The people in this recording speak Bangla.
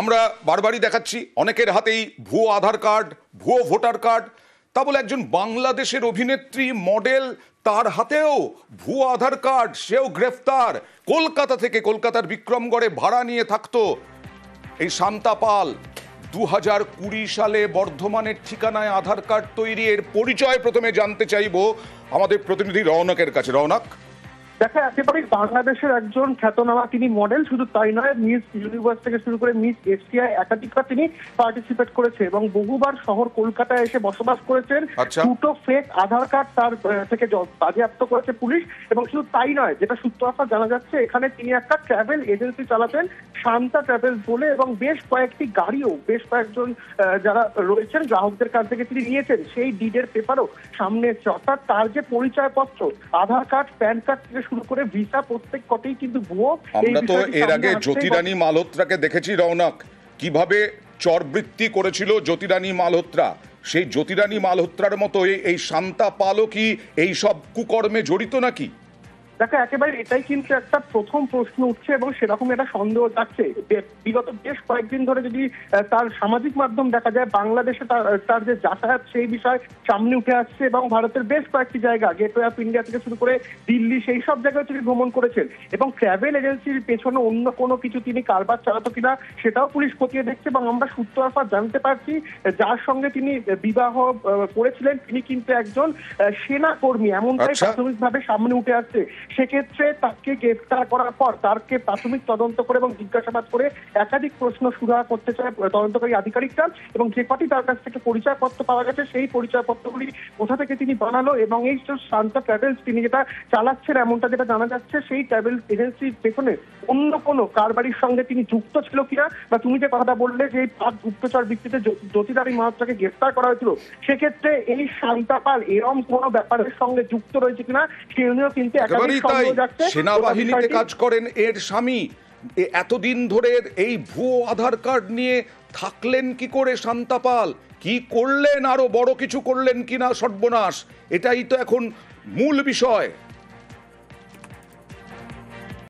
আমরা বারবারই দেখাচ্ছি অনেকের হাতেই ভুয়ো আধার কার্ড, ভুয়ো ভোটার কার্ড। তা বলে একজন বাংলাদেশের অভিনেত্রী মডেল, তার হাতেও ভুয়ো আধার কার্ড, সেও গ্রেফতার। কলকাতা থেকে, কলকাতার বিক্রমগড়ে ভাড়া নিয়ে থাকতো এই শান্তা পাল। 2020 সালে বর্ধমানের ঠিকানায় আধার কার্ড তৈরি। এর পরিচয় প্রথমে জানতে চাইবো আমাদের প্রতিনিধি রওনকের কাছে। রওনক, দেখা একেবারে বাংলাদেশের একজন খ্যাতনামা তিনি মডেল, শুধু তাই নয়, মিস ইউনিভার্স থেকে শুরু করে মিস এশিয়ায় একাধিকবার তিনি পার্টিসিপেট করেছে এবং বহুবার শহর কলকাতায় এসে বসবাস করেছেন। দুটো ফেক আধার কার্ড তার থেকে বাজেয়াপ্ত করেছে পুলিশ। এবং শুধু তাই নয়, যেটা সূত্রাফা জানা যাচ্ছে, এখানে তিনি একটা ট্রাভেল এজেন্সি চালাতেন, শান্তা ট্রাভেলস বলে, এবং বেশ কয়েকটি গাড়িও বেশ কয়েকজন যারা রয়েছেন গ্রাহকদের কাছ থেকে তিনি নিয়েছেন। সেই ডিডের পেপারও সামনে এসছে। অর্থাৎ তার যে পরিচয়পত্র, আধার কার্ড, প্যান কার্ড থেকে শুরু করে ভিসা, প্রত্যেক কটেই কিন্তু ভুয়ো। আমরা তো এর আগে জ্যোতিরানী মালহোত্রাকে দেখেছি রওনক, কিভাবে চরবৃত্তি করেছিল জ্যোতিরানী মালহোত্রা। সেই জ্যোতিরানী মালহোত্রার মতো এই শান্তা পালও কি এই সব কুকর্মে জড়িত নাকি? দেখো, একেবারে এটাই কিন্তু একটা প্রথম প্রশ্ন উঠছে এবং সেরকম একটা সন্দেহ যাচ্ছে। বিগত বেশ কয়েকদিন ধরে যদি তার সামাজিক মাধ্যম দেখা যায়, বাংলাদেশে তার যে যাতায়াত সেই বিষয় সামনে উঠে আসছে এবং ভারতের বেশ কয়েকটি জায়গা, গেটওয়ে অফ ইন্ডিয়া থেকে শুরু করে দিল্লি, সেই সব জায়গায় তিনি ভ্রমণ করেছেন। এবং ট্রাভেল এজেন্সির পেছনে অন্য কোনো কিছু তিনি কারবার চালাতো কিনা সেটাও পুলিশ খতিয়ে দেখছে। এবং আমরা সূত্রফা জানতে পারছি, যার সঙ্গে তিনি বিবাহ করেছিলেন তিনি কিন্তু একজন সেনা কর্মী, এমনটাই প্রাথমিকভাবে সামনে উঠে আসছে। সেক্ষেত্রে তাকে গ্রেফতার করার পর তাকে প্রাথমিক তদন্ত করে এবং জিজ্ঞাসাবাদ করে একাধিক প্রশ্ন সুরাহা করতে চায় তদন্তকারী আধিকারিকরা। এবং যে কটি তার কাছ থেকে পরিচয়পত্র পাওয়া গেছে, সেই পরিচয়পত্রগুলি কোথা থেকে তিনি বানালো এবং এই যে শান্তা ট্রাভেলস তিনি যেটা চালাচ্ছেন, এমনটা যেটা জানা যাচ্ছে, সেই ট্রাভেল এজেন্সির পেছনে অন্য কোনো কারবারির সঙ্গে তিনি যুক্ত ছিল কিনা, বা তুমি যে কথাটা বললে যে এই পাক গুপ্তচর ভিত্তিতে জ্যোতিরানী মালহোত্রাকে গ্রেফতার করা হয়েছিল, সেক্ষেত্রে এই শান্তা পাল এরম কোনো ব্যাপারের সঙ্গে যুক্ত রয়েছে কিনা সে নিয়েও কিন্তু একাধিক সন্দেহ যাচ্ছে। সেনাবাহিনীতে কাজ করেন এর স্বামী, এতদিন ধরে এই ভুয়ো আধার কার্ড নিয়ে থাকলেন কি করে শান্তা পাল? কি করলেন? আরো বড় কিছু করলেন কিনা সর্বনাশ, এটাই তো এখন মূল বিষয়।